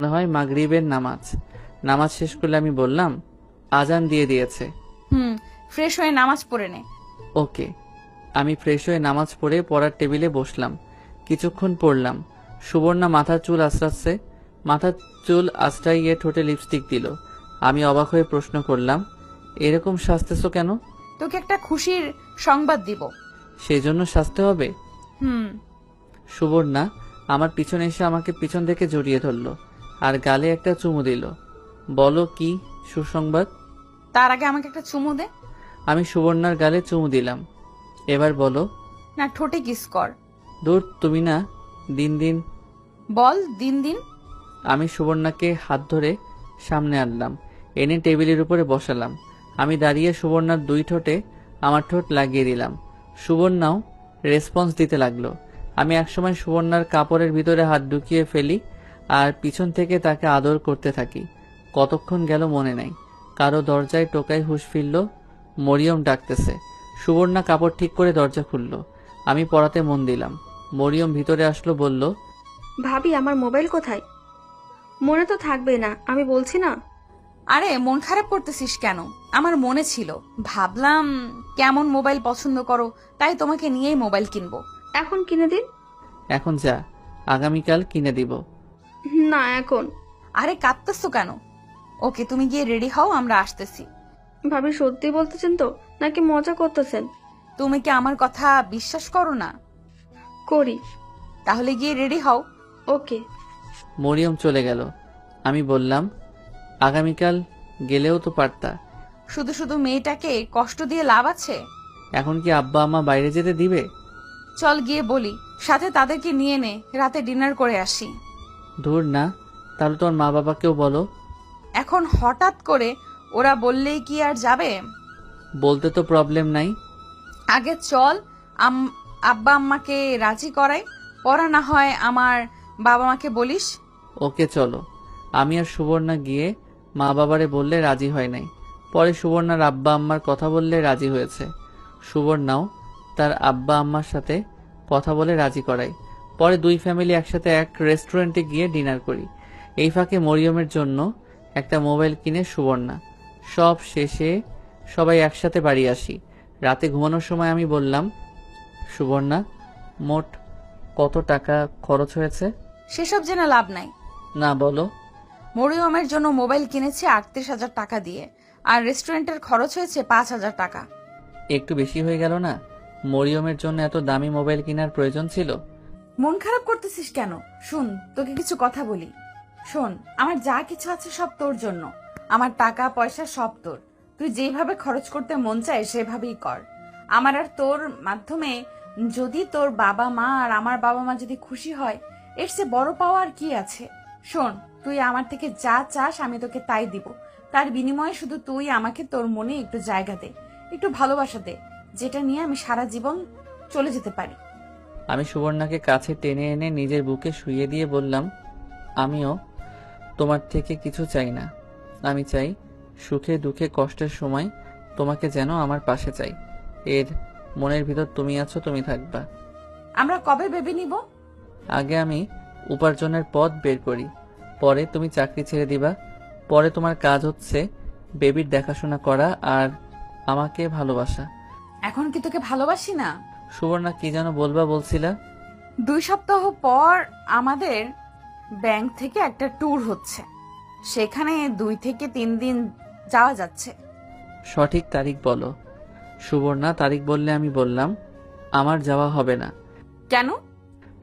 মনে হয় মাগরিবের নামাজ। নামাজ শেষ করলে আমি বললাম, আজান দিয়ে দিয়েছে। ফ্রেশ হয়ে নামাজ পড়ে নে। ওকে। আমি ফ্রেশ হয়ে নামাজ পড়ে পড়ার টেবিলে বসলাম। কিছুক্ষণ পড়লাম। সুবর্ণা মাথার চুল আঁচড়াচ্ছে। মাথার চুল আঁচড়াইয়ে ঠোঁটে লিপস্টিক দিল। আমি অবাক হয়ে প্রশ্ন করলাম, এরকম সাজতেছো কেন? তোকে একটা খুশির সংবাদ দিব। সেজন্য সাজতে হবে? হুম। সুবর্ণা আমার পিছনে এসে আমাকে পিছন থেকে জড়িয়ে ধরলো আর গালে একটা চুমু দিল। বলো কি সুসংবাদ? তার আগে আমাকে একটা চুমু দে। আমি সুবর্ণার গালে চুমু দিলাম। এবার বলো। না, ঠোঁটে কিস কর। দূর, তুমি না। দিন দিন। বল দিন দিন। আমি সুবর্ণাকে হাত ধরে সামনে আনলাম, এনে টেবিলের উপরে বসালাম। আমি দাঁড়িয়ে সুবর্ণার দুই ঠোঁটে আমার ঠোঁট লাগিয়ে দিলাম। সুবর্ণাও রেসপন্স দিতে লাগলো। আমি একসময় সুবর্ণার কাপড়ের ভিতরে হাত ঢুকিয়ে ফেলি আর পিছন থেকে তাকে আদর করতে থাকি। কতক্ষণ গেল মনে নাই। কারো দরজায় টোকাই হুঁশ ফিরল। মরিয়ম ডাকতেছে। সুবর্ণা কাপড় ঠিক করে দরজা খুলল। আমি পড়াতে মন দিলাম। মরিয়ম ভিতরে আসলো, বলল, ভাবি আমার মোবাইল কোথায়? মনে তো থাকবে না, আমি বলছি না। আরে মন খারাপ করতেছিস কেন? আমার মনে ছিল, ভাবলাম কেমন মোবাইল পছন্দ করো, তাই তোমাকে নিয়েই মোবাইল কিনবো। এখন কিনে দিন। এখন যা, আগামীকাল কিনে দিব। না এখন। আরে কাঁদতেছো কেন? ওকে, তুমি গিয়ে রেডি হও, আমরা আসতেছি। ভাবি সত্যি বলতেছেন তো নাকি মজা করতেছেন? তুমি কি আমার কথা বিশ্বাস করো না? করি। তাহলে গিয়ে রেডি হও। ওকে। মরিয়ম চলে গেল। আমি বললাম, আগামীকাল গেলেও তো পারতা। শুধু শুধু মেয়েটাকে কষ্ট দিয়ে লাভ আছে? এখন কি আব্বা আম্মা বাইরে যেতে দিবে? চল গিয়ে বলি, সাথে তাদেরকে নিয়ে নে, রাতে ডিনার করে আসি। ধুর না, তাহলে তোর মা বাবাকেও বলো। এখন হঠাৎ করে ওরা বললেই কি আর যাবে? বলতে তো প্রবলেম নাই। আগে চল, আব্বা আম্মাকে রাজি করাই, পড়া না হয় আমার বাবা মাকে বলিস। ওকে চলো। আমি আর সুবর্ণা গিয়ে মা বাবারে বললে রাজি হয় নাই। পরে সুবর্ণার আব্বা আম্মার কথা বললে রাজি হয়েছে। সুবর্ণাও তার আব্বা আম্মার সাথে কথা বলে রাজি করাই। পরে দুই ফ্যামিলি একসাথে এক রেস্টুরেন্টে গিয়ে ডিনার করি। এই ফাঁকে মরিয়মের জন্য একটা মোবাইল কিনে সুবর্ণা। সব শেষে সবাই একসাথে বাড়ি আসি। রাতে ঘুমানোর সময় আমি বললাম, সুবর্ণা, মোট কত টাকা খরচ হয়েছে? সেসব জেনে লাভ নাই। না, বলো। মরিয়মের জন্য মোবাইল কিনেছি 38,000 টাকা দিয়ে, আর রেস্টুরেন্টের খরচ হয়েছে 5,000 টাকা। একটু বেশি হয়ে গেল না? মরিয়মের জন্য এত দামি মোবাইল কেনার প্রয়োজন ছিল? মন খারাপ করতেছিস কেন? শুন, তোকে কিছু কথা বলি। শোন, আমার যা কিছু আছে সব তোর জন্য। আমার টাকা পয়সা সব তোর। তুই যেভাবে খরচ করতে মন চায় সেভাবেই কর। আমার আর তোর মাধ্যমে যদি তোর বাবা মা আর আমার বাবা মা যদি খুশি হয়, এর চেয়ে বড় পাওয়া আর কি আছে? শোন, তুই আমার থেকে যা চাস আমি তোকে তাই দিব। তার বিনিময়ে শুধু তুই আমাকে তোর মনে একটু জায়গা দে, একটু ভালোবাসা দে, যেটা নিয়ে আমি সারা জীবন চলে যেতে পারি। আমি সুবর্ণাকে কাছে টেনে এনে নিজের বুকে শুইয়ে দিয়ে বললাম, আমিও তোমার থেকে কিছু চাই না। আমি চাই সুখে দুঃখে কষ্টের সময় তোমাকে যেন আমার পাশে চাই। এর মনের ভিতর তুমি আছো, তুমি থাকবা। আমরা কবে বেবি নিব? আগে আমি উপার্জনের পথ বের করি, পরে তুমি চাকরি ছেড়ে দিবা। পরে তোমার কাজ হচ্ছে বেবির দেখাশোনা করা আর আমাকে ভালোবাসা। এখন কি তোকে ভালোবাসি না? সুবর্ণা, কি যেন বলবা বলছিলা? 2 সপ্তাহ পর আমাদের ব্যাংক থেকে একটা ট্যুর হচ্ছে, সেখানে 2 থেকে 3 দিন যাওয়া যাচ্ছে। সঠিক তারিখ বলো। সুবর্ণা তারিখ বললে আমি বললাম, আমার যাওয়া হবে না। কেন?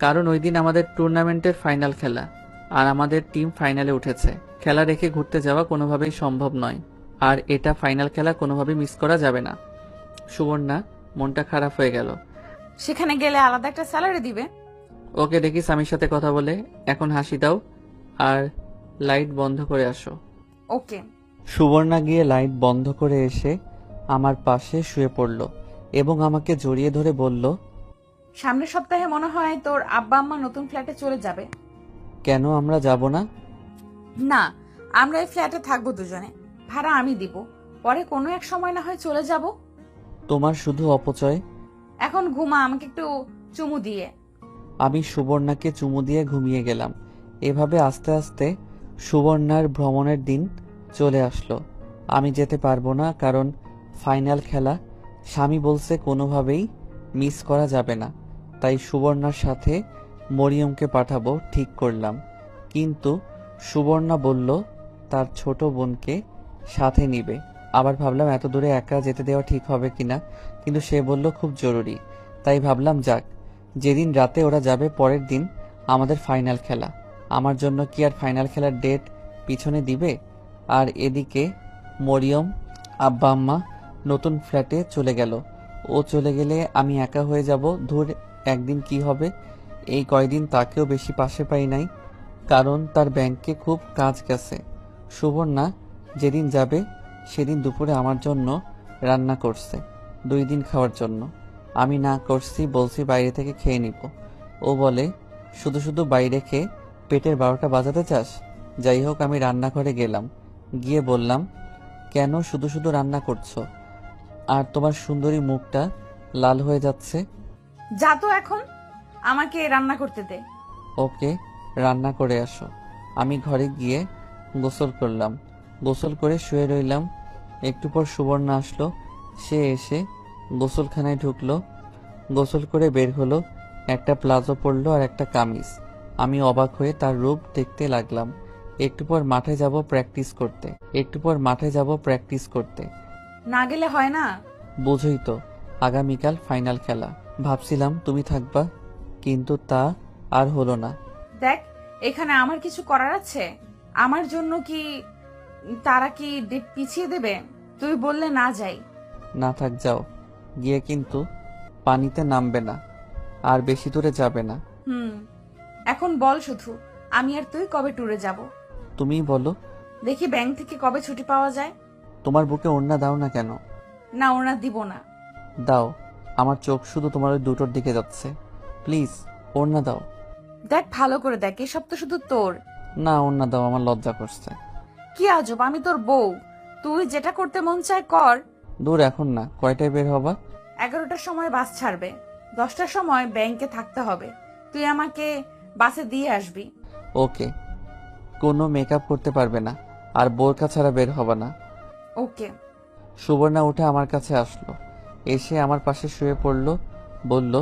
কারণ ওই দিন আমাদের টুর্নামেন্টের ফাইনাল খেলা, আর আমাদের টিম ফাইনালে উঠেছে। খেলা রেখে ঘুরতে যাওয়া কোনোভাবেই সম্ভব নয়, আর এটা ফাইনাল খেলা, কোনোভাবেই মিস করা যাবে না। সুবর্ণা মনটা খারাপ হয়ে গেল। সেখানে গেলে আলাদা একটা স্যালারি দিবে। ওকে দেখি স্বামীর সাথে কথা বলে। এখন হাসি দাও আর লাইট বন্ধ করে আসো। ওকে। সুবর্ণা গিয়ে লাইট বন্ধ করে এসে আমার পাশে শুয়ে পড়ল এবং আমাকে জড়িয়ে ধরে বলল, সামনের সপ্তাহে মনে হয় তোর আব্বা আম্মা নতুন ফ্ল্যাটে চলে যাবে। কেন আমরা যাব না? না, আমরা এই ফ্ল্যাটে থাকবো দুজনে, ভাড়া আমি দিব। পরে কোনো এক সময় না হয় চলে যাব। তোমার শুধু অপচয়। এখন ঘুমা, আমাকে একটু চুমু দিয়ে। আমি সুবর্ণাকে চুমু দিয়ে ঘুমিয়ে গেলাম। এভাবে আস্তে আস্তে সুবর্ণার ভ্রমণের দিন চলে আসলো। আমি যেতে পারবো না, কারণ ফাইনাল খেলা। স্বামী বলছে কোনোভাবেই মিস করা যাবে না। তাই সুবর্ণার সাথে মরিয়মকে পাঠাবো ঠিক করলাম। কিন্তু সুবর্ণা বলল তার ছোট বোনকে সাথে নিবে। আবার ভাবলাম এত দূরে একা যেতে দেওয়া ঠিক হবে কিনা, কিন্তু সে বলল খুব জরুরি। তাই ভাবলাম যাক, যেদিন রাতে ওরা যাবে পরের দিন আমাদের ফাইনাল খেলা। আমার জন্য কি আর ফাইনাল খেলার ডেট পিছনে দিবে? আর এদিকে মরিয়ম আব্বা আম্মা নতুন ফ্ল্যাটে চলে গেল। ও চলে গেলে আমি একা হয়ে যাব। ধুর, একদিন কি হবে। এই কয়দিন তাকেও বেশি পাশে পাই নাই, কারণ তার ব্যাংকে খুব কাজ গেছে। সুবর্ণা যেদিন যাবে সেদিন দুপুরে আমার জন্য রান্না করছে, 2 দিন খাওয়ার জন্য। আমি না করছি, বলছি বাইরে থেকে খেয়ে নিব। ও বলে শুধু শুধু বাইরে খেয়ে পেটের 12টা বাজাতে চাস? যাই হোক, আমি রান্নাঘরে গেলাম। গিয়ে বললাম, কেন শুধু শুধু রান্না করছো? আর তোমার সুন্দরী মুখটা লাল হয়ে যাচ্ছে। যা তো এখন, আমাকে রান্না করতে দে। ওকে, রান্না করে আসো। আমি ঘরে গিয়ে গোসল করলাম। গোসল করে শুয়ে রইলাম। একটু পর সুবর্ণা আসলো। সে এসে গোসলখানায় ঢুকলো। গোসল করে বের হলো। একটা প্লাজো পরলো আর একটা কামিজ। আমি অবাক হয়ে তার রূপ দেখতে লাগলাম। একটু পর মাঠে যাব প্র্যাকটিস করতে। না গেলে হয় না? বুঝই তো, আগামীকাল ফাইনাল খেলা। ভাবছিলাম তুমি থাকবা, কিন্তু তা আর হলো না। দেখ, এখানে আমার কিছু করার আছে? আমার জন্য কি তারা কি ডেট পিছিয়ে দেবে? তুই বললে না যাই। না থাক, যাও। গিয়ে কিন্তু পানিতে নামবে না, আর বেশি দূরে যাবে না। এখন বল শুধু, আমি আর তুই কবে ট্যুরে যাব? তুমিই বলো। দেখি ব্যাংক থেকে কবে ছুটি পাওয়া যায়। তোমার বুকে ওড়না দাও না কেন? না, ওরা দিব না। দাও। আমার চোখ শুধু তোমার ওই দুটোর দিকে যাচ্ছে। প্লিজ, ওড়না দাও। দেখ, ভালো করে দেখ, এসব তো শুধু তোর। না, ওড়না দাও, আমার লজ্জা করছে। কি আজব, আমি তোর বউ। তুই যেটা করতে মন চায় কর। দূর, এখন না। কয়টায় বের হবা? 11টার সময় বাস ছাড়বে, 10টার সময় ব্যাংকে থাকতে হবে। তুই আমাকে বাসে দিয়ে আসবি। ওকে। কোনো মেকআপ করতে পারবে না, আর বোরকা ছাড়া বের হবা না। ওকে। সুবর্ণা উঠে আমার কাছে আসলো। এসে আমার পাশে শুয়ে পড়লো। বলল,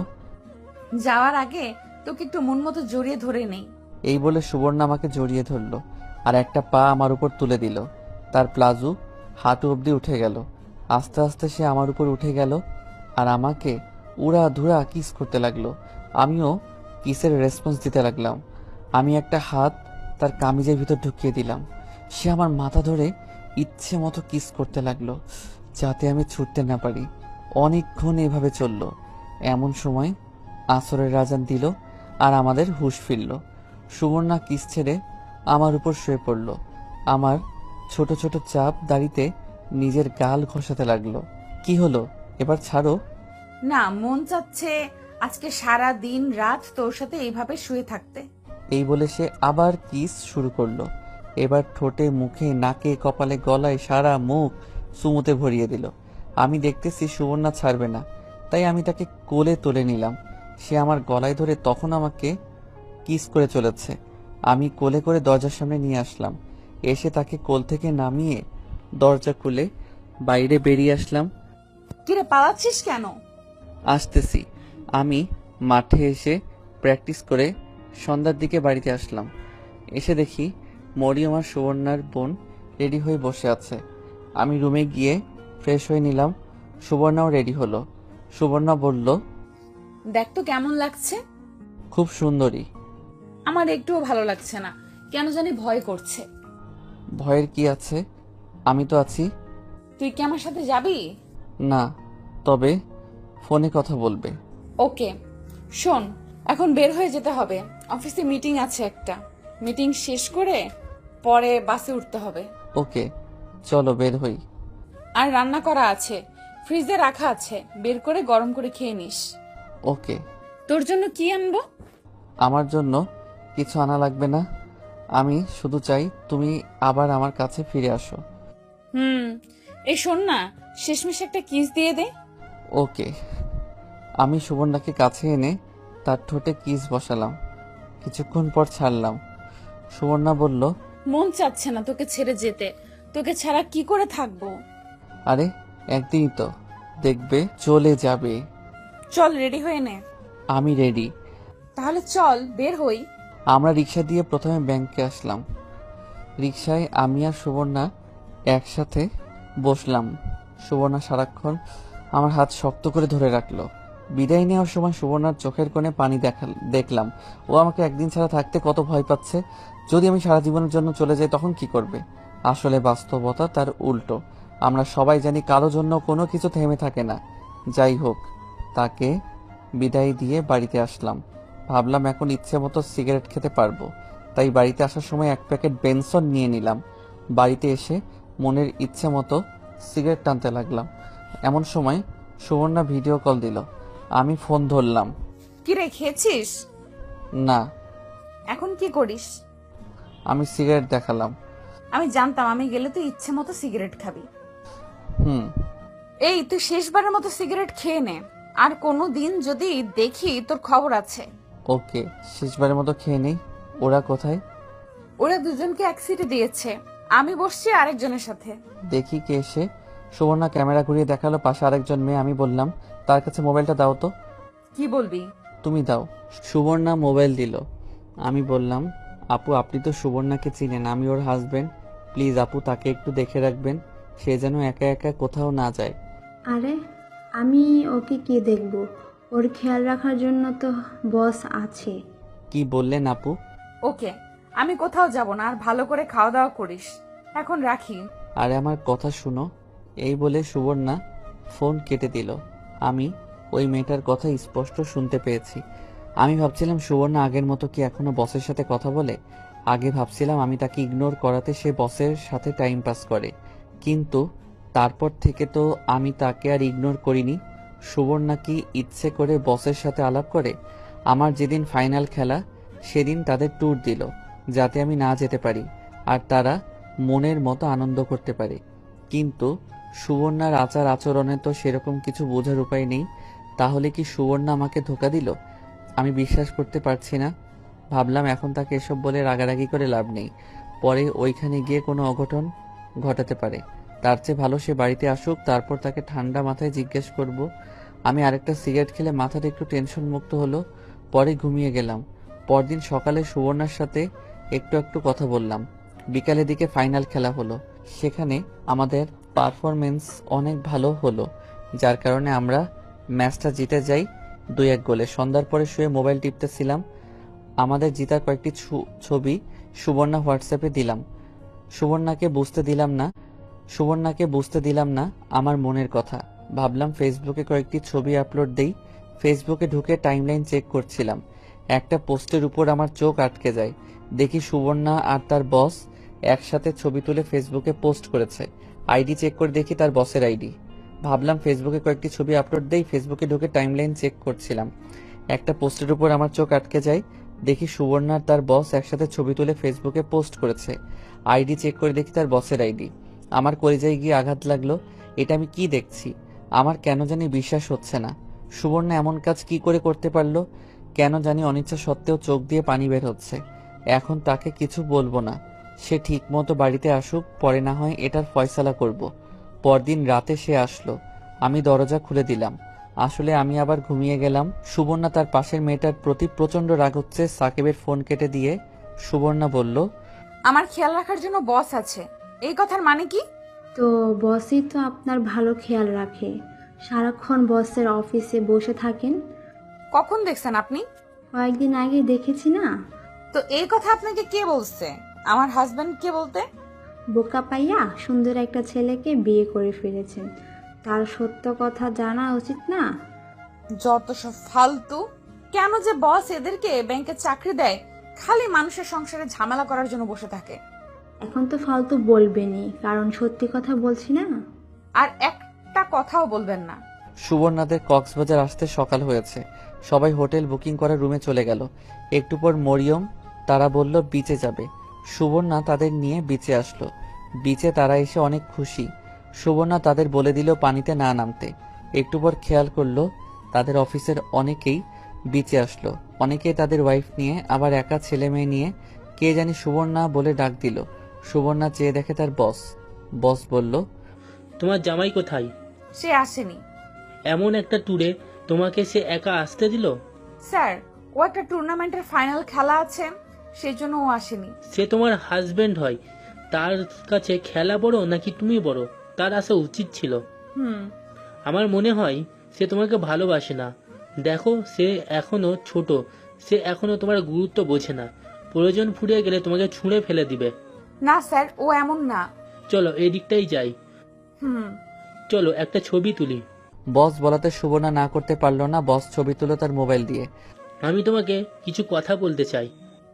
যাওয়ার আগে তোকে একটু মন মতো জড়িয়ে ধরে নেই। এই বলে সুবর্ণা আমাকে জড়িয়ে ধরলো আর একটা পা আমার উপর তুলে দিল। তার প্লাজো হাঁটু অবধি উঠে গেল। আস্তে আস্তে সে আমার উপর উঠে গেল আর আমাকে উড়া ধুরা কিস করতে লাগলো। আমিও কিসের রেসপন্স দিতে লাগলাম। আমি একটা হাত তার কামিজের ভিতর ঢুকিয়ে দিলাম। সে আমার মাথা ধরে ইচ্ছে মতো কিস করতে লাগলো, যাতে আমি ছুটতে না পারি। অনেকক্ষণ এভাবে চললো। এমন সময় আসরের আজান দিল আর আমাদের হুঁশ ফিরল। সুবর্ণা কিস ছেড়ে আমার উপর শুয়ে পড়ল। আমার ছোট ছোট চাপ দাড়িতে নিজের গাল ঘষাতে লাগলো। কি হলো, এবার ছাড়ো। না, মন চাচ্ছে আজকে সারা দিন রাত তোর সাথে এইভাবে শুয়ে থাকতে। এই বলে সে আবার কিস শুরু করলো। এবার ঠোঁটে, মুখে, নাকে, কপালে, গলায়, সারা মুখ চুমুতে ভরিয়ে দিল। আমি দেখতেছি সুবর্ণা ছাড়বে না, তাই আমি তাকে কোলে তুলে নিলাম। সে আমার গলায় ধরে তখন আমাকে কিস করে চলেছে। আমি কোলে করে দরজার সামনে নিয়ে আসলাম। এসে তাকে কোল থেকে নামিয়ে দরজা খুলে বাইরে বেরিয়ে আসলাম। কিরে, পালাচ্ছিস কেন? আসতেছি। আমি মাঠে এসে প্র্যাকটিস করে সন্ধ্যার দিকে বাড়িতে আসলাম। এসে দেখি মরিয়ম আর সুবর্ণার বোন রেডি হয়ে বসে আছে। আমি রুমে গিয়ে ফ্রেশ হয়ে নিলাম। সুবর্ণাও রেডি হলো। সুবর্ণা বলল, দেখ তো কেমন লাগছে। খুব সুন্দরী। আমার একটুও ভালো লাগছে না, কেন জানি ভয় করছে। ভয়ের কি আছে, আমি তো আছি। তুই কি আমার সাথে যাবি? না, তবে ফোনে কথা বলবে। ওকে। শোন, এখন বের হয়ে যেতে হবে। অফিসে মিটিং আছে একটা। মিটিং শেষ করে পরে বাসে উঠতে হবে। ওকে, চলো বের হই। আর রান্না করা আছে, ফ্রিজে রাখা আছে, বের করে গরম করে খেয়ে নিস। ওকে। তোর জন্য কি আনবো? আমার জন্য কিছু আনা লাগবে না। আমি শুধু চাই তুমি আবার আমার কাছে ফিরে আসো। এই শোন না, শেষমেশ একটা কিস দিয়ে দে। ওকে। আমি সুবর্ণাকে কাছে এনে তার ঠোঁটে কিস বসালাম। কিছুক্ষণ পর ছাড়লাম। সুবর্ণা বলল, মন চাচ্ছে না তোকে ছেড়ে যেতে। তোকে ছাড়া কি করে থাকবো? আরে একদিনই তো দেখবে চলে যাবে। চল রেডি হয়ে নে। আমি রেডি। তাহলে চল বের হই। আমরা রিক্সা দিয়ে প্রথমে ব্যাংকে আসলাম। রিক্সায় আমি আর সুবর্ণা একসাথে বসলাম। সুবর্ণা সারাক্ষণ আমার হাত শক্ত করে ধরে রাখলো। বিদায় নেওয়ার সময় সুবর্ণার চোখের কোণে পানি দেখলাম। ও আমাকে একদিন ছাড়া থাকতে কত ভয় পাচ্ছে। যদি আমি সারা জীবনের জন্য চলে যাই তখন কি করবে? আসলে বাস্তবতা তার উল্টো। আমরা সবাই জানি কারো জন্য কোনো কিছু থেমে থাকে না। যাই হোক, তাকে বিদায় দিয়ে বাড়িতে আসলাম। ভাবলাম এখন ইচ্ছে মতো সিগারেট খেতে পারবো, তাই বাড়িতে আসার সময় এক প্যাকেট বেনসন নিয়ে নিলাম। বাড়িতে এসে মনের ইচ্ছে মতো সিগারেট টানতে লাগলাম। এমন সময় সুবর্ণা ভিডিও কল দিল। আমি ফোন ধরলাম। কি রে, খেয়েছিস? না। এখন কি করিস? আমি সিগারেট দেখালাম। আমি জানতাম আমি গেলে তুই ইচ্ছে মতো সিগারেট খাবি। হুম। এই তুই শেষবারের মতো সিগারেট খেয়ে নে, আর কোনো দিন যদি দেখি তোর খবর আছে। ওকে, শেষবারের মতো খেয়ে নেই। ওরা কোথায়? ওরা দুজনকে এক সিটে দিয়েছে, আমি বসছি আরেকজনের সাথে। দেখি কে এসে। সুবর্ণা ক্যামেরা ঘুরিয়ে দেখালো পাশে আরেকজন মেয়ে। আমি বললাম, তার কাছে মোবাইলটা দাও তো। কি বলবি? তুমি দাও। সুবর্ণা মোবাইল দিল। আমি বললাম, আপু আপনি তো সুবর্ণাকে চিনেন, আমি ওর হাজবেন্ড। প্লিজ আপু তাকে একটু দেখে রাখবেন, সে যেন একা একা কোথাও না যায়। আরে আমি ওকে কি দেখব, ওর খেয়াল রাখার জন্য তো বস আছে। কি বললেন আপু? ওকে, আমি কোথাও যাব না, আর ভালো করে খাওয়া দাওয়া করিস। এখন রাখি। আরে আমার কথা শুনো। এই বলে সুবর্ণা ফোন কেটে দিল। আমি ওই মেয়েটার কথা স্পষ্ট শুনতে পেয়েছি। আমি ভাবছিলাম সুবর্ণা আগের মতো কি এখনো বসের সাথে কথা বলে। আগে ভাবছিলাম আমি তাকে ইগনোর করাতে সে বসের সাথে টাইম পাস করে, কিন্তু তারপর থেকে তো আমি তাকে আর ইগনোর করিনি। সুবর্ণা কি ইচ্ছে করে বসের সাথে আলাপ করে? আমার যেদিন ফাইনাল খেলা সেদিন তাদের ট্যুর দিল যাতে আমি না যেতে পারি আর তারা মনের মতো আনন্দ করতে পারে। কিন্তু সুবর্ণার আচার আচরণে তো সেরকম কিছু বোঝার উপায় নেই। তাহলে কি সুবর্ণা আমাকে ধোঁকা দিল? আমি বিশ্বাস করতে পারছি না। ভাবলাম এখন তাকে এসব বলে রাগারাগি করে লাভ নেই, পরে ওইখানে গিয়ে কোনো অঘটন ঘটাতে পারে। তার চেয়ে ভালো সে বাড়িতে আসুক, তারপর তাকে ঠান্ডা মাথায় জিজ্ঞেস করব। আমি আরেকটা সিগারেট খেলে মাথাটা একটু টেনশন মুক্ত হলো। পরে ঘুমিয়ে গেলাম। পরদিন সকালে সুবর্ণার সাথে একটু একটু কথা বললাম। বিকালের দিকে ফাইনাল খেলা হলো। সেখানে আমাদের পারফরমেন্স অনেক ভালো হলো, যার কারণে আমরা ম্যাচটা জিতে যাই 2-1 গোলে। সন্ধ্যার পরে শুয়ে মোবাইল টিপতেছিলাম। আমাদের জিতার কয়েকটি ছবি সুবর্ণা হোয়াটসঅ্যাপে দিলাম। সুবর্ণাকে বুঝতে দিলাম না আমার মনের কথা। ভাবলাম ফেসবুকে কয়েকটি ছবি আপলোড দেই। ফেসবুকে ঢুকে টাইমলাইন চেক করছিলাম। একটা পোস্টের উপর আমার চোখ আটকে যায়। দেখি সুবর্ণা আর তার বস একসাথে ছবি তুলে ফেসবুকে পোস্ট করেছে। আইডি চেক করে দেখি তার বসের আইডি। ভাবলাম ফেসবুকে কয়েকটি ছবি আপলোড দেই। ফেসবুকে ঢুকে টাইমলাইন চেক করছিলাম। একটা পোস্টের উপর আমার চোখ আটকে যায়। দেখি সুবর্ণা আর তার বস একসাথে ছবি তুলে ফেসবুকে পোস্ট করেছে। আইডি চেক করে দেখি তার বসের আইডি। আমার কলিজায় গিয়ে আঘাত লাগলো। এটা আমি কি দেখছি? আমার কেন জানি বিশ্বাস হচ্ছে না। সুবর্ণা এমন কাজ কি করে করতে পারলো? কেন জানি অনিচ্ছা সত্ত্বেও চোখ দিয়ে পানি বের হচ্ছে। এখন তাকে কিছু বলবো না। সে ঠিক মতো বাড়িতে আসুক, পরে না হয় এটার ফয়সালা করব। পরদিন রাতে সে আসলো। আমি দরজা খুলে দিলাম। আসলে আমি আবার ঘুমিয়ে গেলাম। সুবর্ণা তার পাশের মেয়েটার প্রতি প্রচন্ড রাগ হচ্ছে। সাকিবের ফোন কেটে দিয়ে সুবর্ণা বলল, আমার খেয়াল রাখার জন্য বস আছে, এই কথার মানে কি? তো বসই তো আপনার ভালো খেয়াল রাখে, সারাক্ষণ বসের অফিসে বসে থাকেন। কখন দেখছেন আপনি? কয়েকদিন আগে দেখেছি না। তো এই কথা আপনাকে কে বলছে? আমার হাজবেন্ড কে বলতে? বোকা পাইয়া সুন্দর একটা ছেলেকে বিয়ে করে ফেলেছেন, তার সত্য কথা জানা উচিত না? যত সব ফালতু। কেন যে বস এদেরকে ব্যাংকে চাকরি দেয়, খালি মানুষের সংসারে ঝামেলা করার জন্য বসে থাকে। এখন তো ফালতু বলবেনই, কারণ সত্যি কথা বলছি না। আর একটা কথাও বলবেন না। সুবর্ণাদের কক্সবাজার আসতে সকাল হয়েছে। সবাই হোটেল বুকিং করে রুমে চলে গেল। একটু পর মরিয়ম তারা বলল বিচে যাবে। সুবর্ণা তাদের নিয়ে বিচে আসলো। বিচে তারা এসে অনেক খুশি। সুবর্ণা তাদের বলে দিল পানিতে না নামতে। একটু পর খেয়াল করলো তাদের অফিসের অনেকেই বিচে আসলো। অনেকেই তাদের ওয়াইফ নিয়ে, আবার একা ছেলে মেয়ে নিয়ে, কে জানি সুবর্ণা বলে ডাক দিল। সুবর্ণা চেয়ে দেখে তার বস। বস বলল, তোমার জামাই কোথায়? সে আসেনি। এমন একটা ট্যুরে তোমাকে সে একা আসতে দিল? স্যার, ও একটা টুর্নামেন্টের ফাইনাল খেলা আছে, সেজন্য ও আসেনি। সে তোমার হাজবেন্ড হয়, তার কাছে খেলা বড় নাকি তুমি বড়? তার আসা উচিত ছিল। হুম। আমার মনে হয় সে তোমাকে ভালোবাসে না। দেখো, সে এখনো ছোট, সে এখনো তোমার গুরুত্ব বোঝে না। প্রয়োজন ফুরিয়ে গেলে তোমাকে ছুঁড়ে ফেলে দিবে। না স্যার, ও এমন না। চলো এই দিকটাই যাই। হুম। চলো একটা ছবি তুলি। বস বলাতে সুবর্ণা না করতে পারলো না। বস ছবি তুলো তার মোবাইল দিয়ে। আমি তোমাকে কিছু কথা বলতে চাই।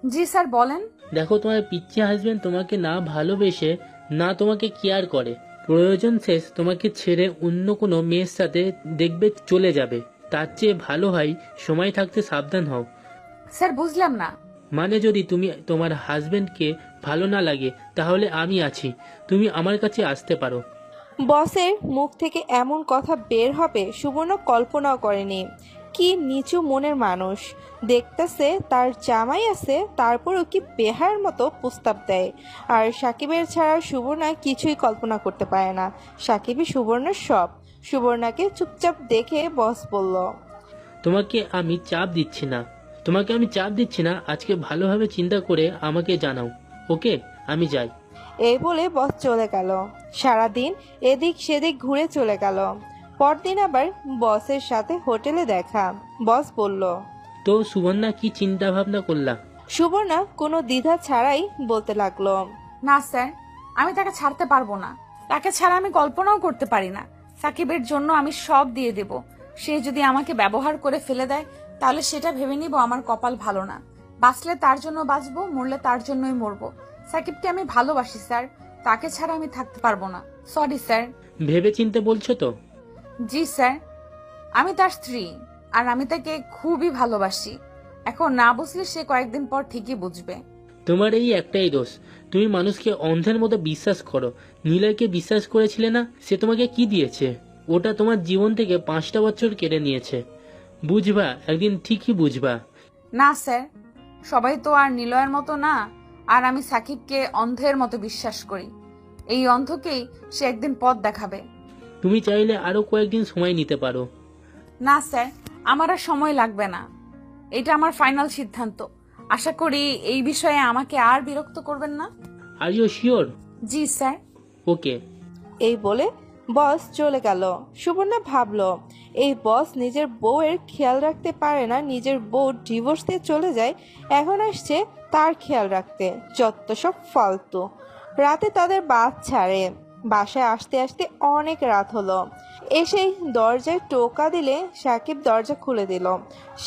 জি স্যার, বলেন। দেখো, তোমার পিচ্ছি হাজবেন্ড তোমাকে না ভালোবেসে, না তোমাকে কেয়ার করে। প্রয়োজন শেষ তোমাকে ছেড়ে অন্য কোনো মেয়ের সাথে দেখবে চলে যাবে। তার চেয়ে ভালো হয় সময় থাকতে সাবধান হও। স্যার, বুঝলাম না। মানে যদি তুমি তোমার হাজবেন্ডকে ভালো না লাগে তাহলে আমি আছি, তুমি আমার কাছে আসতে পারো। বসের মুখ থেকে এমন কথা বের হবে সুবর্ণ কল্পনাও করেনি। কি নিচু মনের মানুষ! দেখতেছে তার জামাই আছে, তারপরও কি বেহার মতো প্রস্তাব দেয়। আর সাকিবের ছাড়া সুবর্ণা কিছুই কল্পনা করতে পারে না। সাকিবই সুবর্ণার সব। সুবর্ণাকে চুপচাপ দেখে বস বলল, তোমাকে আমি চাপ দিচ্ছি না, আজকে ভালোভাবে চিন্তা করে আমাকে জানাও। ওকে, আমি যাই। এই বলে বস চলে গেল। সারাদিন এদিক সেদিক ঘুরে চলে গেল। পরদিন আবার বসের সাথে হোটেলে দেখা। বস বলল, তো সুবর্ণা, কি চিন্তা ভাবনা করলা? সুবর্ণা কোনো দ্বিধা ছাড়াই বলতে লাগলো, না স্যার, আমি তাকে ছাড়তে পারবো না। তাকে ছাড়া আমি কল্পনাও করতে পারি না। সাকিবের জন্য আমি সব দিয়ে দেব। সে যদি আমাকে ব্যবহার করে ফেলে দেয়, তাহলে সেটা ভেবে নিব আমার কপাল ভালো না। বাঁচলে তার জন্য বাঁচবো, মরলে তার জন্যই মরবো। সাকিবকে আমি ভালোবাসি স্যার, তাকে ছাড়া আমি থাকতে পারবো না। Sorry sir. ভেবে চিনতে বলছো তো? জি স্যার, আমি তার স্ত্রী, আর আমি তাকে খুবই ভালোবাসি। এখন না বুঝলে সে কয়েকদিন পর ঠিকই বুঝবে। তোমার এই একটাই দোষ, তুমি মানুষকে অন্ধের মতো বিশ্বাস করো। নীলয়কে বিশ্বাস করেছিলে না? সে তোমাকে কি দিয়েছে? ওটা তোমার জীবন থেকে 5টা বছর কেড়ে নিয়েছে। বুঝবা, একদিন ঠিকই বুঝবা। না স্যার, সবাই তো আর নিলয়ের মতো না। আর আমি সাকিবকে অন্ধের মতো বিশ্বাস করি। এই অন্ধকেই সে একদিন পথ দেখাবে। তুমি চাইলে আরো কয়েকদিন সময় নিতে পারো। না স্যার, আমার আর সময় লাগবে না। এটা আমার ফাইনাল সিদ্ধান্ত। আশা করি এই বিষয়ে আমাকে আর বিরক্ত করবেন না। Are you sure? জি স্যার। ওকে। এই বলে বস চলে গেল। সুবর্ণা ভাবলো, এই বস নিজের বউয়ের খেয়াল রাখতে পারে না, নিজের বউ ডিভোর্স দিয়ে চলে যায়, এখন আসছে তার খেয়াল রাখতে। যত সব ফালতু। রাতে তাদের বাস ছাড়ে। বাসায় আসতে আসতে অনেক রাত হলো। এসেই দরজায় টোকা দিলে সাকিব দরজা খুলে দিল।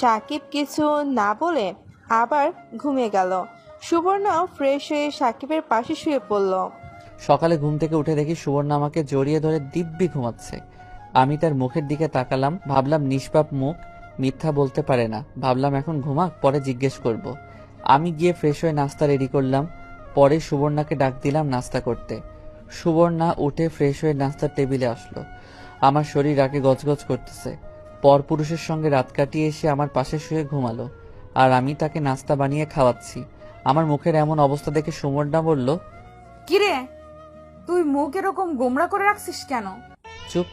সাকিব কিছু না বলে আবার ঘুমিয়ে গেল। সুবর্ণাও ফ্রেশ হয়ে সাকিবের পাশে শুয়ে পড়ল। সকালে ঘুম থেকে উঠে দেখি সুবর্ণা আমাকে জড়িয়ে ধরে দিব্যি ঘুমাচ্ছে। আমি তার মুখের দিকে তাকালাম, ভাবলাম নিষ্পাপ মুখ, মিথ্যা বলতে পারে না। ভাবলাম এখন ঘুমাক, পরে জিজ্ঞেস করব। আমি গিয়ে ফ্রেশ হয়ে নাস্তা রেডি করলাম। পরে সুবর্ণাকে ডাক দিলাম নাস্তা করতে। সুবর্ণা উঠে ফ্রেশ হয়ে নাস্তার টেবিলে আসলো। আমার শরীর রাগে গজগজ করতেছে। পরপুরুষের সঙ্গে রাত কাটিয়ে এসে আমার পাশে শুয়ে ঘুমালো, আর আমি তাকে নাস্তা বানিয়ে খাওয়াচ্ছি। আমার মুখের এমন অবস্থা দেখে সুবর্ণা বলল, কিরে, তুই মুখ এরকম গোমড়া করে রাখছিস কেন? চুপ,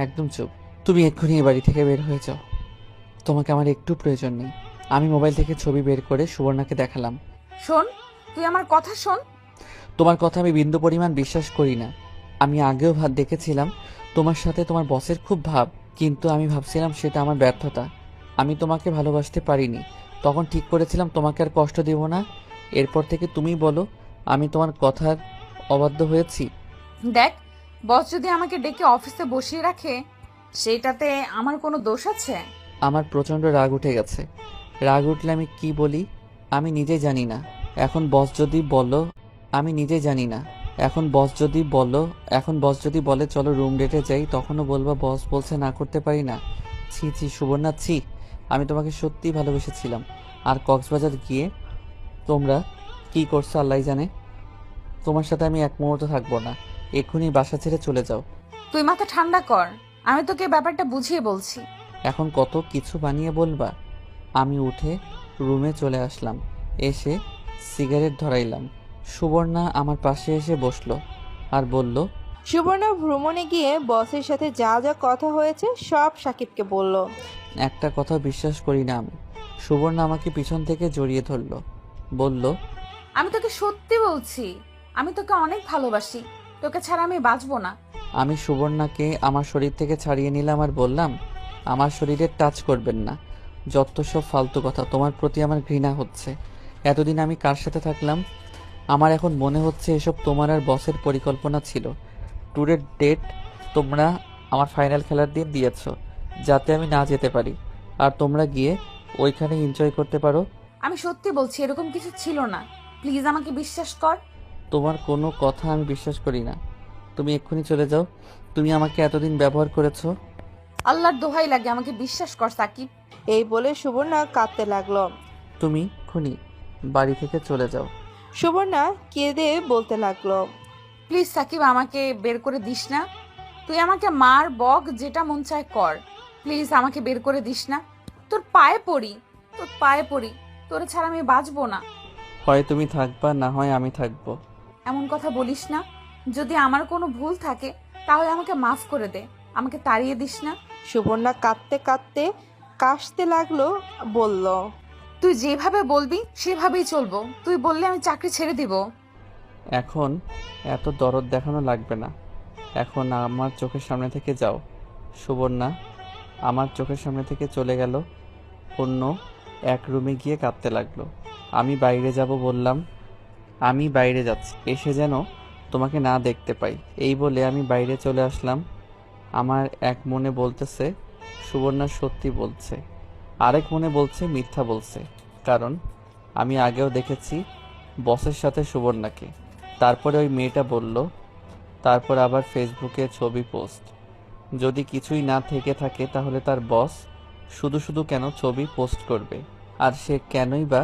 একদম চুপ। তুমি এক্ষুনি এই বাড়ি থেকে বের হয়ে যাও। তোমাকে আমার একটু প্রয়োজন নেই। আমি মোবাইল থেকে ছবি বের করে সুবর্ণাকে দেখালাম। শোন, তুই আমার কথা শোন। তোমার কথা আমি বিন্দু পরিমাণ বিশ্বাস করি না। আমি আগেও দেখেছিলাম তোমার সাথে তোমার বসের খুব ভাব, কিন্তু আমি ভাবছিলাম সেটা আমার ব্যর্থতা। আমি তোমাকে ভালোবাসতে পারিনি। তখন ঠিক করেছিলাম তোমাকে আর কষ্ট দেব না। এরপর থেকে তুমি বলো আমি তোমার কথার অবাধ্য হয়েছি। দেখ, বস যদি আমাকে ডেকে অফিসে বসিয়ে রাখে, সেটাতে আমার কোনো দোষ আছে? আমার প্রচণ্ড রাগ উঠে গেছে। রাগ উঠলে আমি কি বলি আমি নিজেই জানি না। এখন বস যদি বলো আমি নিজেই জানি না। এখন বস যদি বলে চলো রুম ডেটে যাই, তখনও বলবা বস বলছে না করতে পারি না। ছি ছি সুবর্ণা, ছি। আমি তোমাকে সত্যিই ভালোবেসেছিলাম। আর কক্সবাজার গিয়ে তোমরা কি করছো আল্লাহ জানে। তোমার সাথে আমি এক মুহূর্ত থাকবো না। এক্ষুনি বাসা ছেড়ে চলে যাও। তুই মাথা ঠান্ডা কর, আমি তোকে ব্যাপারটা বুঝিয়ে বলছি। এখন কত কিছু বানিয়ে বলবা। আমি উঠে রুমে চলে আসলাম। এসে সিগারেট ধরাইলাম। সুবর্ণা আমার পাশে এসে বসলো আর বলল, সুবর্ণা ভ্রমণে গিয়ে বসের সাথে যা যা কথা হয়েছে সব সাকিবকে বলল। একটা কথা বিশ্বাস করি না আমি। সুবর্ণা আমাকে পিছন থেকে জড়িয়ে ধরলো, বলল, আমি তোকে সত্যি বলছি, আমি তোকে অনেক ভালোবাসি, তোকে ছাড়া আমি বাঁচবো না। আমি সুবর্ণাকে আমার শরীর থেকে ছাড়িয়ে নিলাম আর বললাম, আমার শরীরে টাচ করবেন না। যত সব ফালতু কথা, তোমার প্রতি আমার ঘৃণা হচ্ছে। এতদিন আমি কার সাথে থাকলাম? আমার এখন মনে হচ্ছে এসব তোমার আর বসের পরিকল্পনা ছিল। ট্যুরের ডেট তোমরা আমার ফাইনাল খেলার দিন দিয়েছ, যাতে আমি না যেতে পারি আর তোমরা গিয়ে ওইখানে এনজয় করতে পারো। আমি সত্যি বলছি, এরকম কিছু ছিল না। প্লিজ আমাকে বিশ্বাস কর। তোমার কোনো কথা আমি বিশ্বাস করি না। তুমি এক্ষুনি চলে যাও। তুমি আমাকে এতদিন ব্যবহার করেছো। আল্লাহর দোহাই লাগে, আমাকে বিশ্বাস কর সাকিব। এই বলে সুবর্ণা কাঁদতে লাগলো। তুমি খুনি বাড়ি থেকে চলে যাও। সুবর্ণা কেঁদে বলতে লাগলো। প্লিজ সাকিব, আমাকে বের করে দিস না। তুই আমাকে মার, বক, যেটা মন চায় কর। প্লিজ আমাকে বের করে দিস না। তোর পায়ে পড়ি, তোর পায়ে পড়ি, তোর ছাড়া আমি বাঁচবো না। হয় তুমি থাকবা, না হয় আমি থাকবো। এমন কথা বলিস না। যদি আমার কোনো ভুল থাকে তাহলে আমাকে মাফ করে দে, আমাকে তাড়িয়ে দিস না। সুবর্ণা কাঁদতে কাঁদতে কাশতে লাগলো, বলল। তুই যেভাবে বলবি সেভাবেই চলবো। তুই বললে আমি চাকরি ছেড়ে দিব। এখন এত দরদ দেখানো লাগবে না। এখন আমার চোখের সামনে থেকে যাও। সুবর্ণা আমার চোখের সামনে থেকে চলে গেল। অন্য এক রুমে গিয়ে কাঁদতে লাগলো। আমি বাইরে যাব বললাম, আমি বাইরে যাচ্ছি, এসে যেন তোমাকে না দেখতে পাই। এই বলে আমি বাইরে চলে আসলাম। আমার এক মনে বলতেছে সুবর্ণা সত্যি বলছে, আরেক মনে বলছে মিথ্যা বলছে। কারণ আমি আগেও দেখেছি বসের সাথে সুবর্ণাকে। তারপরে ওই মেয়েটা বলল, তারপর আবার ফেসবুকে ছবি পোস্ট। যদি কিছুই না থেকে থাকে তাহলে তার বস শুধু শুধু কেন ছবি পোস্ট করবে? আর সে কেনই বা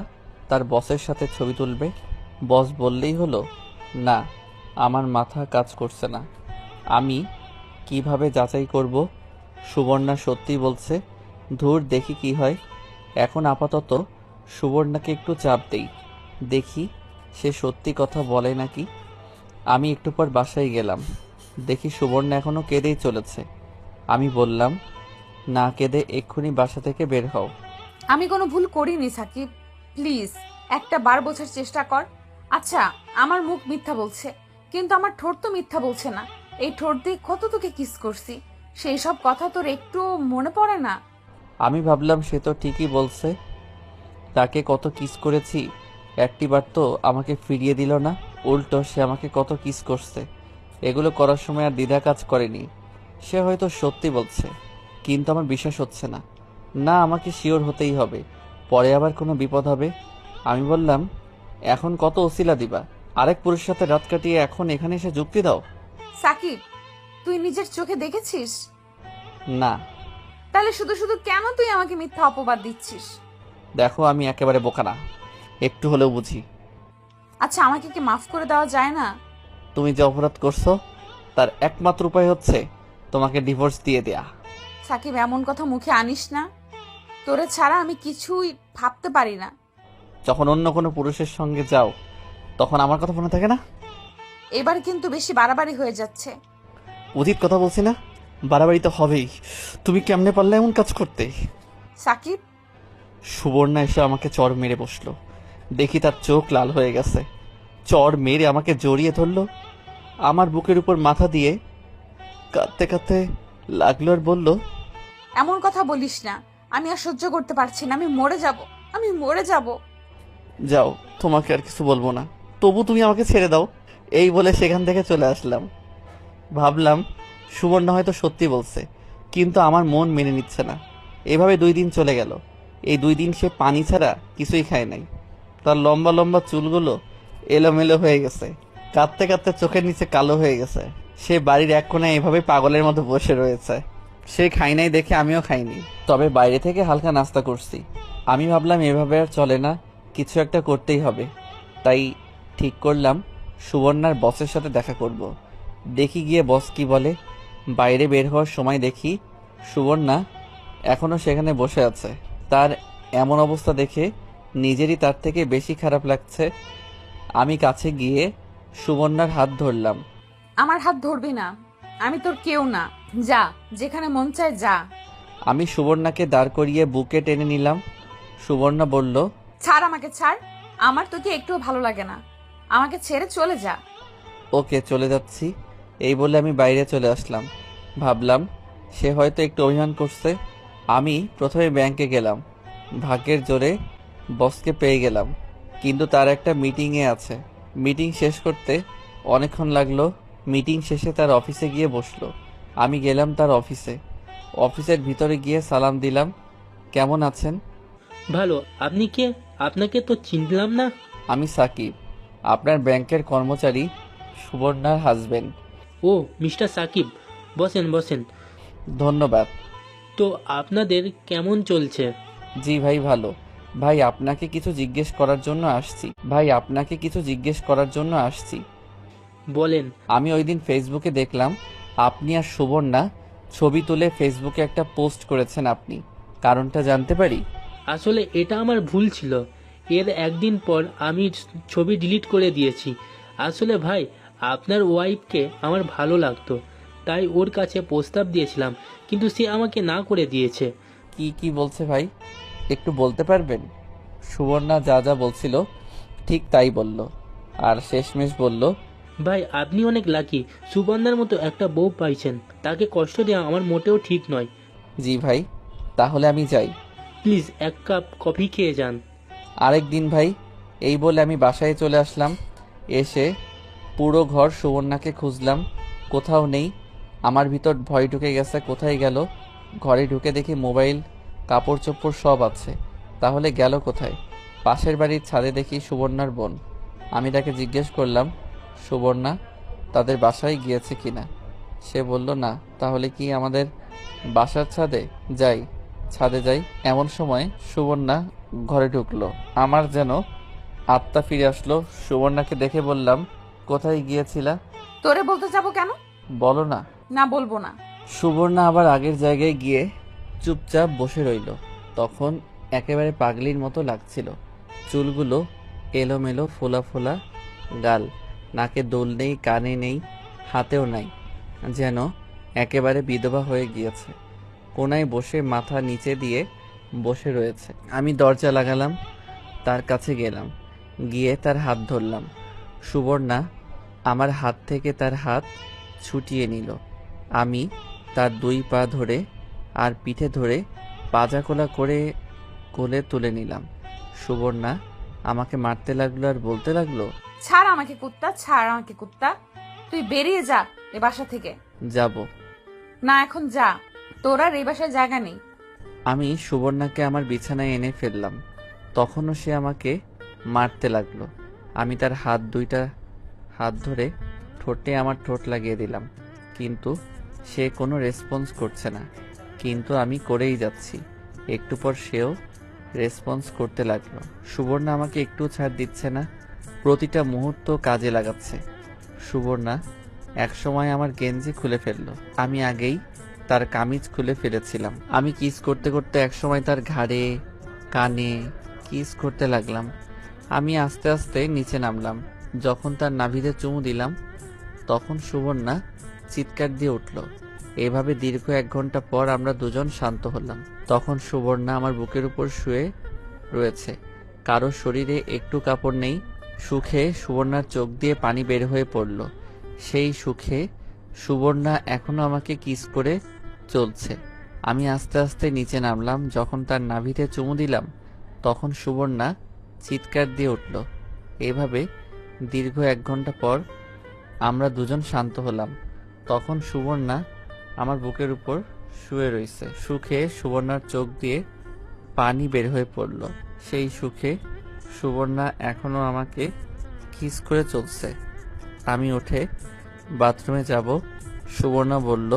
তার বসের সাথে ছবি তুলবে? বস বললেই হলো? না, আমার মাথা কাজ করছে না। আমি কিভাবে যাচাই করব সুবর্ণা সত্যি বলছে? ধুর, দেখি কি হয়। এখন আপাতত সুবর্ণাকে একটু চাপ দেই, দেখি সে সত্যি কথা বলে নাকি। আমি একটু পর বাসায় গেলাম, দেখি সুবর্ণা এখনো কেঁদেই চলেছে। আমি বললাম, না কেঁদে এক্ষুনি বাসা থেকে বের হও। আমি কোনো ভুল করিনি সাকিব, প্লিজ একটা বার বোঝার চেষ্টা কর। আচ্ছা, আমার মুখ মিথ্যা বলছে, কিন্তু আমার ঠোঁট তো মিথ্যা বলছে না। এই ঠোঁট দিয়ে কত তোকে কিস করছি, সেই সব কথা তোর একটু মনে পড়ে না? আমি ভাবলাম সে তো ঠিকই বলছে, তাকে কত কিস করেছি, একটিবার তো আমাকে ফিরিয়ে দিল না। উল্টো সে আমাকে কত কিস করছে। এগুলো করার সময় আর দ্বিধা কাজ করেনি। সে হয়তো সত্যি বলছে, কিন্তু আমার বিশ্বাস হচ্ছে না। না, আমাকে শিওর হতেই হবে, পরে আবার কোনো বিপদ হবে। আমি বললাম, এখন কত অছিলা দিবা? আরেক পুরুষের সাথে রাত কাটিয়ে এখন এখানে এসে যুক্তি দাও? সাকিব, তুই নিজের চোখে দেখেছিস? না। তাহলে শুধু শুধু কেন তুই আমাকে মিথ্যা অপবাদ দিচ্ছিস? দেখো, আমি একেবারে বোকা না, একটু হলেও বুঝি। আচ্ছা, আমাকে কি মাফ করে দেওয়া যায় না? তুমি যে অপরাধ করছো তার একমাত্র উপায় হচ্ছে তোমাকে ডিভোর্স দিয়ে দেয়া। সাকিব, এমন কথা মুখে আনিস না। তোরে ছাড়া আমি কিছুই ভাবতে পারি না। যখন অন্য কোনো পুরুষের সঙ্গে যাও তখন আমার কথা মনে থাকে না? এবার কিন্তু বেশি বাড়াবাড়ি হয়ে যাচ্ছে। উচিত কথা বলছি না? বাড়াবাড়ি তো হবেই। তুমি কেমনে পারলে এমন কাজ করতে? সাকিব, সুবর্ণা এসে আমাকে চড় মেরে বসলো। দেখি তার চোখ লাল হয়ে গেছে। চড় মেরে আমাকে জড়িয়ে ধরলো, আমার বুকের উপর মাথা দিয়ে কাঁদতে কাঁদতে লাগলো আর বলল, এমন কথা বলিস না। আমি আর সহ্য করতে পারছি না, আমি মরে যাব, আমি মরে যাব। যাও, তোমাকে আর কিছু বলবো না, তবু তুমি আমাকে ছেড়ে দাও। এই বলে সেখান থেকে চলে আসলাম। ভাবলাম সুবর্ণা হয়তো সত্যি বলছে, কিন্তু আমার মন মেনে নিচ্ছে না। এভাবে 2 দিন চলে গেল। এই 2 দিন সে পানি ছাড়া কিছুই খায় নাই। তার লম্বা লম্বা চুলগুলো এলোমেলো হয়ে গেছে, কাঁদতে কাঁদতে চোখের নিচে কালো হয়ে গেছে। সে বাড়ির এক কোণায় এভাবে পাগলের মতো বসে রয়েছে। সে খাই নাই দেখে আমিও খাইনি, তবে বাইরে থেকে হালকা নাস্তা করছি। আমি ভাবলাম এভাবে আর চলে না, কিছু একটা করতেই হবে। তাই ঠিক করলাম সুবর্ণার বসের সাথে দেখা করব। দেখি গিয়ে বস কি বলে। বাইরে বের হওয়ার সময় দেখি সুবর্ণা এখনো সেখানে বসে আছে। তার এমন অবস্থা দেখে নিজেরই তার থেকে বেশি খারাপ লাগছে। আমি কাছে গিয়ে সুবর্ণার হাত ধরলাম। আমার হাত ধরবি না, আমি তোর কেউ না। যা, যেখানে মন চায় যা। আমি সুবর্ণাকে দাঁড় করিয়ে বুকে টেনে নিলাম। সুবর্ণা বলল, ছাড় আমাকে, ছাড়। আমার তোকে একটুও ভালো লাগে না, আমাকে ছেড়ে চলে যা। ওকে, চলে যাচ্ছি। এই বলে আমি বাইরে চলে আসলাম। ভাবলাম সে হয়তো একটু অভিমান করছে। আমি প্রথমে ব্যাংকে গেলাম। ভাগ্যের জোরে বসকে পেয়ে গেলাম, কিন্তু তার একটা মিটিংয়ে আছে। মিটিং শেষ করতে অনেকক্ষণ লাগলো। মিটিং শেষে তার অফিসে গিয়ে বসলো। আমি গেলাম তার অফিসে। অফিসের ভিতরে গিয়ে সালাম দিলাম। কেমন আছেন? ভালো। আপনি কে? আপনাকে তো চিনলাম না। আমি সাকিব, আপনার ব্যাংকের কর্মচারী, সুবর্ণার হাজবেন্ড। ও, মিস্টার সাকিব, বসেন বসেন। ধন্যবাদ। তো আপনাদের কেমন চলছে? জি ভাই, ভালো। ভাই আপনাকে কিছু জিজ্ঞেস করার জন্য আসছি। বলেন। আমি ওই দিন ফেসবুকে দেখলাম আপনি আর সুবর্ণা ছবি তুলে ফেসবুকে একটা পোস্ট করেছেন। আপনি কারণটা জানতে পারি? আসলে এটা আমার ভুল ছিল। এর একদিন পর আমি ছবি ডিলিট করে দিয়েছি। আসলে ভাই, আপনার ওয়াইফকে আমার ভালো লাগতো, তাই ওর কাছে প্রস্তাব দিয়েছিলাম, কিন্তু সে আমাকে না করে দিয়েছে। কি বলছে ভাই, একটু বলতে পারবেন? সুবর্ণা যা যা বলছিল ঠিক তাই বলল, আর শেষমেশ বলল, ভাই, আপনি অনেক লাকি। সুবর্ণার মতো একটা বউ পাইছেন। তাকে কষ্ট দেওয়া আমার মোটেও ঠিক নয়। জি ভাই, তাহলে আমি যাই। প্লিজ এক কাপ কফি খেয়ে যান। আরেক দিন ভাই। এই বলে আমি বাসায় চলে আসলাম। এসে পুরো ঘর সুবর্ণাকে খুঁজলাম, কোথাও নেই। আমার ভিতর ভয় ঢুকে গেছে, কোথায় গেল। ঘরে ঢুকে দেখি মোবাইল, কাপড় চোপড় সব আছে। তাহলে গেল কোথায়? পাশের বাড়ির ছাদে দেখি সুবর্ণার বোন। আমি তাকে জিজ্ঞেস করলাম, সুবর্ণা তাদের বাসায় গিয়েছে কিনা? সে বলল না। তাহলে কি আমাদের বাসার ছাদে যাই। এমন সময় সুবর্ণা ঘরে ঢুকলো। আমার যেন আত্মা ফিরে আসলো। সুবর্ণাকে দেখে বললাম, কোথায় গিয়েছিলা? তোরে বলতে যাবো কেন? বলো না। না, বলবো না। সুবর্ণা আবার আগের জায়গায় গিয়ে চুপচাপ বসে রইল। তখন একেবারে পাগলির মতো লাগছিল। চুলগুলো এলোমেলো, ফোলা ফোলা গাল, নাকে দোল নেই, কানে নেই, হাতেও নাই, যেন একেবারে বিধবা হয়ে গিয়েছে। কোনায় বসে মাথা নিচে দিয়ে বসে রয়েছে। আমি দরজা লাগালাম, তার কাছে গেলাম, গিয়ে তার হাত ধরলাম। সুবর্ণা আমার হাত থেকে তার হাত ছুটিয়ে নিল। আমি তার দুই পা ধরে আর পিঠে ধরে পাজাকোলা করে কোলে তুলে নিলাম। সুবর্ণা আমাকে মারতে লাগলো আর বলতে লাগলো, ছাড় আমাকে কুত্তা, ছাড় আমাকে কুত্তা। তুই বেরিয়ে যা এ বাসা থেকে। যাব। না, এখন যা, তোর আর এই বাসায় জায়গা নেই। আমি সুবর্ণাকে আমার বিছানায় এনে ফেললাম। তখনও সে আমাকে মারতে লাগলো। আমি তার দুইটা হাত ধরে ঠোঁটে আমার ঠোঁট লাগিয়ে দিলাম, কিন্তু সে কোনো রেসপন্স করছে না। কিন্তু আমি করেই যাচ্ছি। একটু পর সেও রেসপন্স করতে লাগলো। সুবর্ণা আমাকে একটু ছাড় দিচ্ছে না, প্রতিটা মুহূর্ত কাজে লাগাচ্ছে। সুবর্ণা একসময় আমার গেঞ্জি খুলে ফেললো। আমি আগেই তার কামিজ খুলে ফেলেছিলাম। আমি কিস করতে করতে একসময় তার ঘাড়ে, কানে কিস করতে লাগলাম। আমি আস্তে আস্তে নিচে নামলাম। যখন তার নাভিতে চুমু দিলাম, তখন সুবর্ণা চিৎকার দিয়ে উঠল। এভাবে দীর্ঘ 1 ঘন্টা পর আমরা দুজন শান্ত হলাম। তখন সুবর্ণা আমার বুকের উপর শুয়ে রয়েছে, কারো শরীরে একটু কাপড় নেই। সুখে সুবর্ণার চোখ দিয়ে পানি বের হয়ে পড়ল। সেই সুখে সুবর্ণা এখনো আমাকে কিস করে চলছে। আমি আস্তে আস্তে নিচে নামলাম। যখন তার নাভিতে চুমু দিলাম, তখন সুবর্ণা চিৎকার দিয়ে উঠল। এভাবে দীর্ঘ 1 ঘন্টা পর আমরা দুজন শান্ত হলাম। তখন সুবর্ণা আমার বুকের উপর শুয়ে রয়েছে। সুখে সুবর্ণার চোখ দিয়ে পানি বের হয়ে পড়ল। সেই সুখে সুবর্ণা এখনো আমাকে কিস করে চলছে। আমি উঠে বাথরুমে যাব। সুবর্ণা বলল,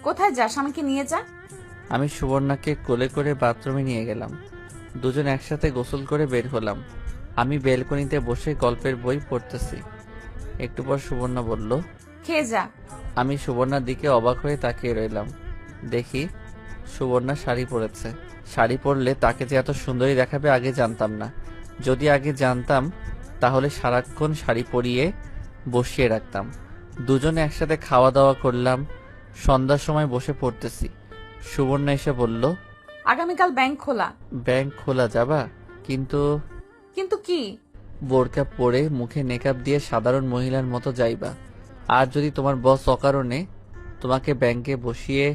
কোথায় যাস? আমাকে নিয়ে যা। আমি সুবর্ণাকে কোলে করে বাথরুমে নিয়ে গেলাম। দুজন একসাথে গোসল করে বের হলাম। আমি বেলকনিতে বসে গল্পের বই পড়তেছি। একটু পর সুবর্ণা বলল, খেয়ে যা। আমি সুবর্ণার দিকে অবাক হয়ে তাকিয়ে রইলাম। দেখি সুবর্ণা শাড়ি পরেছে। শাড়ি পরলে তাকে যে এত সুন্দরী দেখাবে আগে জানতাম না। যদি আগে জানতাম তাহলে সারাক্ষণ শাড়ি পরিয়ে বসিয়ে রাখতাম। দুজনে একসাথে খাওয়া দাওয়া করলাম। সন্ধ্যার সময় বসে পড়তেছি, সুবর্ণা এসে বলল, আগামীকাল ব্যাংক খোলা। ব্যাংক খোলা যাবা? কিন্তু কিন্তু কি? বোরকা পরে মুখে নেকাব দিয়ে সাধারণ মহিলার মতো যাইবা। আর যদি তোমার বস অকারণে তোমাকে ব্যাংকে বসিয়ে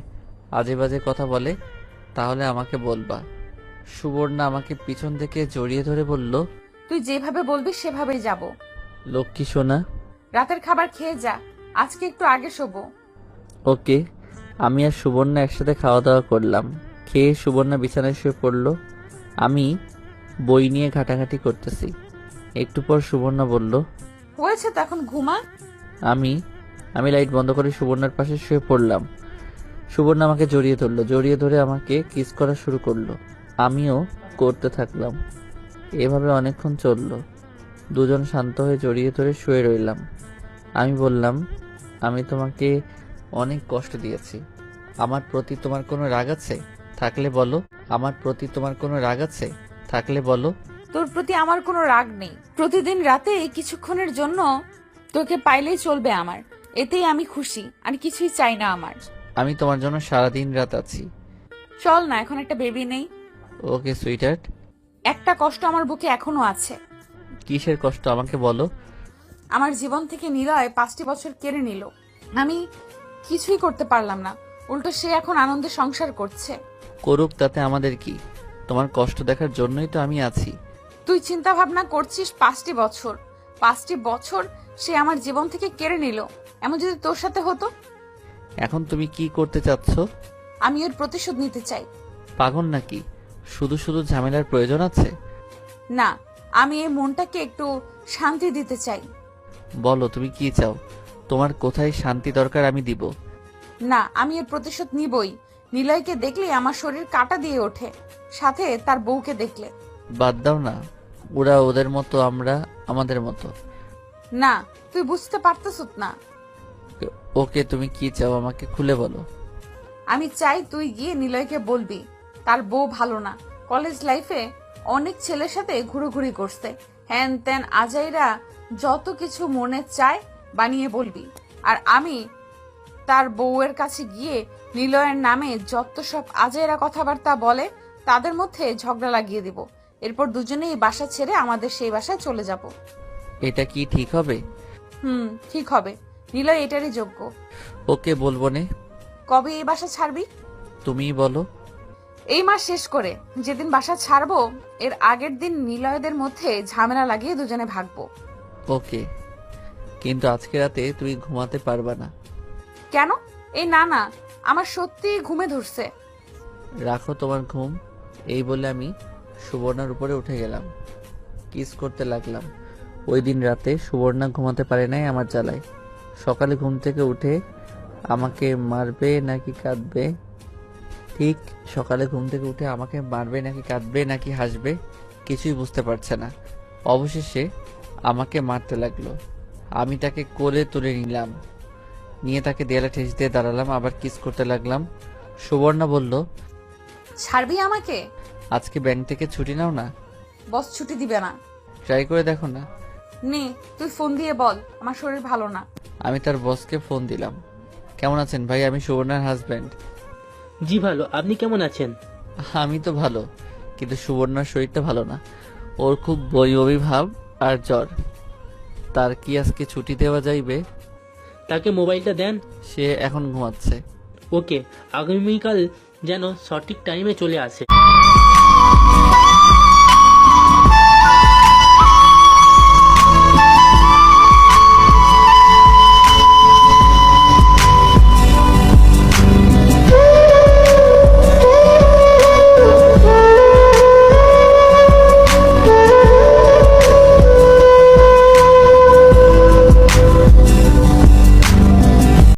আজে বাজে কথা বলে তাহলে আমাকে বলবা। সুবর্ণা আমাকে পিছন থেকে জড়িয়ে ধরে বলল, তুই যেভাবে বলবি সেভাবেই যাব। লক্ষ্মী সোনা। রাতের খাবার খেয়ে যা, আজকে একটু আগে শোবো। ওকে। আমি আর সুবর্ণা একসাথে খাওয়া দাওয়া করলাম। খেয়ে সুবর্ণা বিছানায় শুয়ে পড়ল। আমি বই নিয়ে ঘাটাঘাটি করতেছি। একটু পর সুবর্ণা বলল, হয়েছে তো, এখন ঘুমা। আমি লাইট বন্ধ করে সুবর্ণার পাশে শুয়ে পড়লাম। সুবর্ণা আমাকে জড়িয়ে ধরলো, জড়িয়ে ধরে আমাকে কিস করা শুরু করলো। আমিও করতে থাকলাম। এভাবে অনেকক্ষণ চললো। দুজন শান্ত হয়ে জড়িয়ে ধরে শুয়ে রইলাম। আমি বললাম, আমি তোমাকে অনেক কষ্ট দিয়েছি। আমার প্রতি তোমার কোনো রাগ আছে? থাকলে বলো। আমার প্রতি তোমার কোনো রাগ আছে? থাকলে বলো। তোর প্রতি আমার কোনো রাগ নেই। প্রতিদিন রাতে কিছুক্ষণের জন্য তোকে পাইলেই চলবে আমার, এতেই আমি খুশি, আর কিছুই চাই না আমার। আমি তোমার জন্য সারাদিন রাত আছি। চল না, এখন একটা বেবি নেই। ওকে সুইটার্ট। একটা কষ্ট আমার বুকে এখনো আছে। কিসের কষ্ট আমাকে বলো। আমার জীবন থেকে নিলয় 5টি বছর কেড়ে নিল। আমি কিছুই করতে পারলাম না, উল্টো সে এখন আনন্দে সংসার করছে। করুক, তাতে আমাদের কি? তোমার কষ্ট দেখার জন্যই তো আমি আছি। তুই চিন্তা ভাবনা করছিস 5টি বছর সে আমার জীবন থেকে কেড়ে নিল। এমন যদি তোর সাথে হতো? এখন তুমি কি করতে চাচ্ছ? আমি এর প্রতিশোধ নিতে চাই। পাগল নাকি? শুধু শুধু ঝামেলার প্রয়োজন আছে? না, আমি এই মনটাকে একটু শান্তি দিতে চাই। বলো তুমি কি চাও? তোমার কোথায় শান্তি দরকার আমি দিব। না, আমি এর প্রতিশোধ নিবই। নিলয়কে দেখলে আমার শরীর কাঁটা দিয়ে ওঠে, সাথে তার বউকে দেখলে। বাদ দাও না, ওরা ওদের মতো, আমরা আমাদের মতো। না, তুই বুঝতে পারতেছ না। ওকে, তুমি কি চাও আমাকে খুলে বলো। আমি চাই তুই গিয়ে নিলয়কে বলবি তার বউ ভালো না, কলেজ লাইফে অনেক ছেলের সাথে ঘুরোঘুরি করছে, হ্যান ত্যান আজাইরা যত কিছু মনে চায় বানিয়ে বলবি। আর আমি তার বউয়ের কাছে গিয়ে নিলয়ের নামে যত সব আজাইরা কথাবার্তা বলে তাদের মধ্যে ঝগড়া লাগিয়ে দিব। এরপর দুজনেই বাসা ছেড়ে আমাদের সেই বাসায় চলে যাব। এটা কি ঠিক হবে? ঠিক হবে। নিলয় এটারই যোগ্য। ওকে, বলবো নে। কবে এই বাসা ছাড়বি? তুমিই বলো। এই মাস শেষ করে যেদিন বাসা ছাড়বো এর আগের দিন নিলয়দের মধ্যে ঝামেলা লাগিয়ে দুজনে ভাগবো। ওকে, কিন্তু আজকে রাতে তুমি ঘুমাতে পারবা না। কেন? এই না না, আমার সত্যি ঘুমে ধরছে। রাখো তোমার ঘুম। এই বলে আমি সুবর্ণার উপরে উঠে গেলাম। কিস করতে লাগলাম। ওই দিন রাতে সুবর্ণা ঘুমাতে পারে নাই আমার জ্বালায়। সকালে ঘুম থেকে উঠে আমাকে মারবে নাকি কাঁদবে, ঠিক সকালে ঘুম থেকে উঠে আমাকে মারবে নাকি কাঁদবে নাকি হাসবে কিছুই বুঝতে পারছে না। অবশেষে আমাকে মারতে লাগলো। আমি তাকে কোলে তুলে নিলাম, নিয়ে তাকে দেয়ালে ঠেস দিয়ে দাঁড়ালাম, আবার কিস করতে লাগলাম। সুবর্ণা বলল, ছাড়বি আমাকে? আজকে ব্যাংক থেকে ছুটি নাও না। বস ছুটি দিবে না। ট্রাই করে দেখো না। নে, তুই ফোন দিয়ে বল আমার শরীর ভালো না। আমি তার বসকে ফোন দিলাম। কেমন আছেন ভাই? আমি সুবর্ণার হাজব্যান্ড। জি ভালো, আপনি কেমন আছেন? আমি তো ভালো, কিন্তু সুবর্ণার শরীরটা ভালো না। ওর খুব বমি ভাব আর জ্বর। তার কি আজকে ছুটি দেওয়া যাইবে? তাকে মোবাইলটা দেন। সে এখন ঘুমাচ্ছে। ওকে, আগামীকাল যেন সঠিক টাইমে চলে আসে।